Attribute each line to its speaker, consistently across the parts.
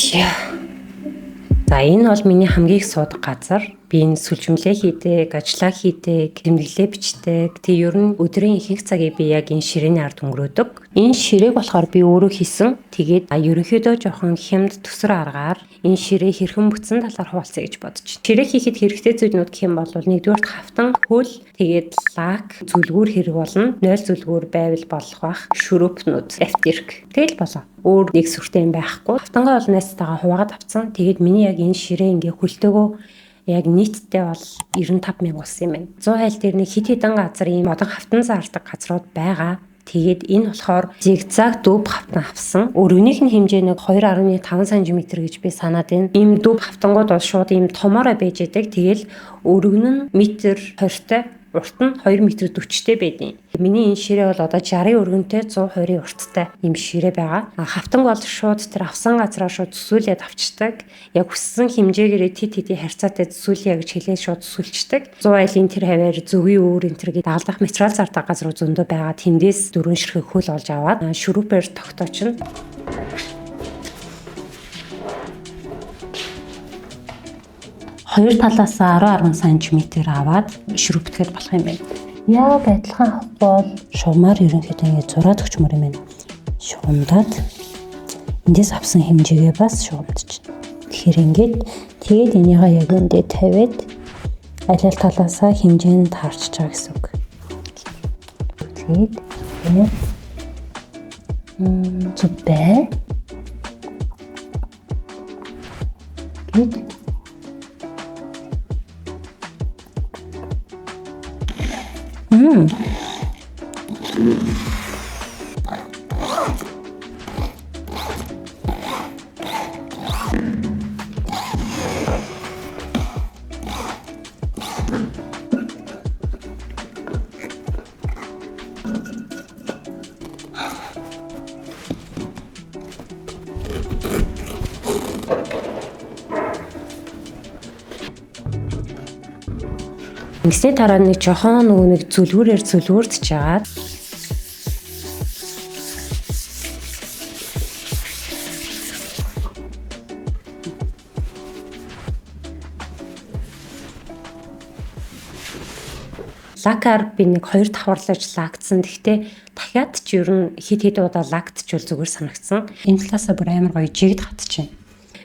Speaker 1: За энэ бол миний хамгийн их суудаг газар. Би энэ сүлжмлээ хийдэг, ажиллаа хийдэг, тэмдэглээ бичдэг. Тэг ер нь өдрийн ихэнх цагийг би яг энэ ширээний ард өнгөрөөдөг. Энэ ширээг болохоор би өөрөө хийсэн. Тэгээд ерөнхийдөө жоохон хямд төсөр аргаар энэ ширээ хэрхэн бүтсэн талаар хуваалцъя гэж бодож байна. Ширээ хийхэд хэрэгтэй зүйлнүүд гэх юм бол нэгдүгээр хавтан, хөл, тэгээд лак, зүлгүүр хэрэг болно. 0 зүлгүүр байвал болох бах. Шүрөпнүүд, эфтирк. Тэгэл болоо. Өөр нэг сүртэй юм байхгүй. Хавтангаа бол найзтайгаа хуваагаад авцсан. Тэгээд миний яг энэ ширээ ингээ хөлтөөгөө яг нийтдээ бол 95,000 болсон юм байна. 100 хайл дээр нэг хит хитэн газар ийм модон хавтан зардаг газрууд байгаа. Тэгээд энэ болохоор зигзаг дүүб хавтан авсан. Өргөнийх нь хэмжээ нэг 2.5 см гэж би санаад байна. Ийм дүүб хавтангууд бол шууд ийм томоорой байж идэг. Тэгэл өргөн нь метр 20-тай, урт нь 2 м 40-тэй байдیں۔ Миний энэ ширээ бол одоо 60 өргөнтэй 120 урттай юм ширээ байгаа. Хавтанг бол шууд тэр авсан газраа шууд зүсүүлээд авчдаг. Яг хүссэн хэмжээгээр тит титийн харьцаатай зүсүүлье гэж хэлээд шууд зүсүүлчдэг. 100 айлын тэр хаваар зөвгийн өөр энэ төр гэдэг алдах материал зардаг газар зөндөө байгаа. Тэндээс 4 ширхэг хөл олж аваад шүрүүпээр тогтоочин. Хоёр талаас 10 см аваад шүрүүптгэхэд болох юм байна. Яг адилхан авах бол шугамар ерөнхийдөө ингэ зураад өгчмөр юм байна. Шугамдаад эндээс авсан хэмжээгээ бас шугамдчих. Тэгэхээр ингээд тэгээд энийгээ яг эндээ тавиад аль аль талаасаа хэмжээнд таарч байгаа гэсэн үг. Тэгээд зүбэ гээд Ингэсний дараа нэг жохон нэг зүлгүүрээр зүлгүүрдж жагаад лакаар би нэг 2 давхарлаж лагдсан. Гэхдээ дахиад ч ер нь хит удаа лагдчихвал зүгээр санагдсан. Энэ талаасаа бүр амар гоё жигд хатчихэв.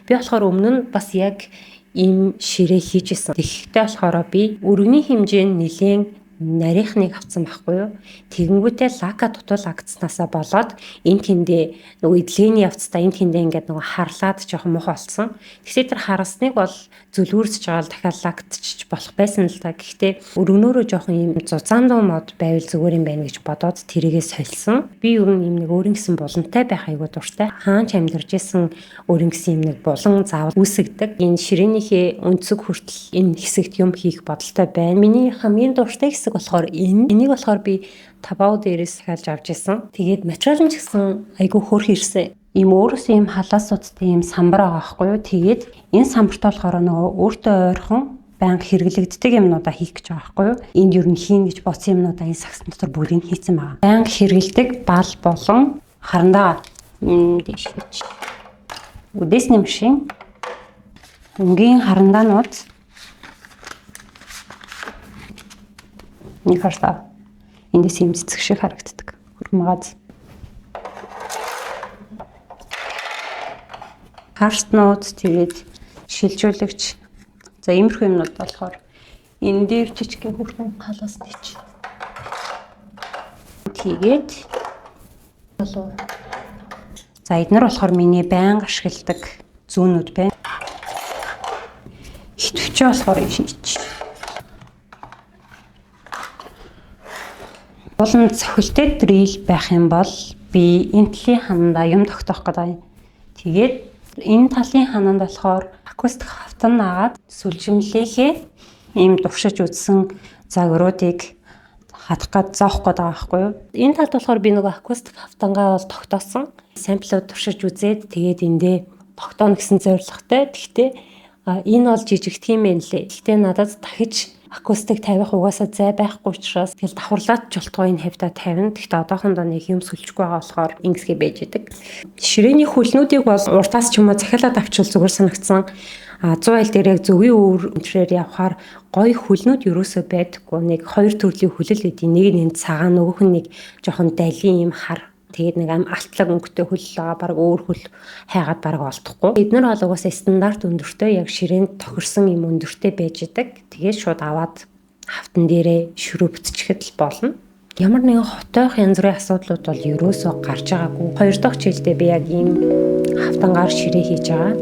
Speaker 1: Би болохоор өмнө нь бас яг ийм ширээ хийжсэн. Тэгэхдээ болохоор би өргөний хэмжээ нь нэлээд нарийнхныг авсан байхгүй юу. Тэгэнгүүтээ лака дутуул агдснаасаа болоод энэ тэндээ нөгөө эдлэний явцдаа энэ тэндээ ингээд нөгөө харлаад жоохон мух олцсон. Тэгсээ тэр харасныг бол зүлгүүрсэж байгаа л дахиад лагдчих болох байсан л та. Гэхдээ өргөнөөрөө жоохон ийм зузаан дуу мод байвал зүгээр юм байна гэж бодоод тэрийгээ сольсон. Би ер нь ийм нэг өөрийн гэсэн булантай байх айгуу дуртай. Хаанч амьдарч исэн өөрийн гэсэн ийм нэг булан заавал үүсгдэг. Энэ ширээнийхээ өнцөг хүртэл энэ хэсэгт юм хийх бодолтой байна. Миний хамгийн дуртай хэсэг болохоор энийг болохоор би табау дээрээс дахиалж авч исэн. Тэгээд материал нь ч гэсэн айгүй хөөрхөн ирсэн. Ийм өөрөөсөө ийм халаасуудтай ийм самбар байгаа байхгүй юу. Тэгээд энэ самбарт болохоор нөгөө өөртөө ойрхон банк хэрэглэгддэг юмнуудаа хийх гэж байгаа байхгүй юу. Энд ер нь хийн гэж бодсон юмнуудаа энэ сагсан дотор бүгдийг хийцэн байгаа. Банк хэрэглэдэг бал болон харандаа дээш хийж. Үдээсний машин, өнгийн харандаанууд нэг хараа. Эндээс юм цэцэг шиг харагддаг. Хөрмгаз. Харснууд тэгээд шилжүүлэгч. За иймэрхүү юмнууд болохоор энэ дээр жижигхэн хөрхөн халаас тийч. Тэгээд болов. За эднэр болохоор миний байнга ашигладаг зүүнүүд байна. Хитвчээ болохоор хийж. Болон цохилтой дрил байх юм бол би энэ талын хананда юм тогтоох гэдэг. Тэгээд энэ талын хананд болохоор акустик хавтан наагаад сүлжимлээхээ ийм дуршиж үзсэн загваруудыг хатах гээд зоох гээд байгаа байхгүй юу. Энэ талд болохоор би нөгөө акустик хавтангаа бол тогтоосон. Самплууд туршиж үзээд тэгээд эндээ тогтооно гэсэн зорилготой. Гэхдээ энэ бол жижиг тийм ээ лээ. Гэхдээ надад дахиж акустик тавих угаасаа зай байхгүй учраас тэгэл давхарлаад жолтгоо энэ хавьда тавина. Гэхдээ одоохондоо нэг юм сүлжгүй байгаа болохоор ингэсгээ байж идэг. Ширээний хөлнүүдийг бол уртаас ч юм уу захиалаад авчвал зүгээр санагдсан. 100 айл дээр яг зөвгийн үүр өнтрээр явхаар гой хөлнүүд юусоо байдаггүй. Нэг хоёр төрлийн хөлөл эдийн. Нэг нь энэ цагаан, нөгөөх нь нэг жоохон далийн юм хар. Тэгээд нэг алтлаг өнгөтэй хөл байгаа, баг өөр хөл хайгаад баг олдохгүй. Эднэр бол угаасаа стандарт өндөртэй яг ширээнд тохирсон юм өндөртэй байж идэг. Тэгээд шууд аваад хавтан дээрээ шүрүү бүтчихэд л болно. Ямар нэгэн хотойх янз бүрийн асуудлууд бол ерөөсөө гарч байгаагүй. Хоёр дахь жилдээ би яг ийм хавтангаар ширээ хийж байгаа.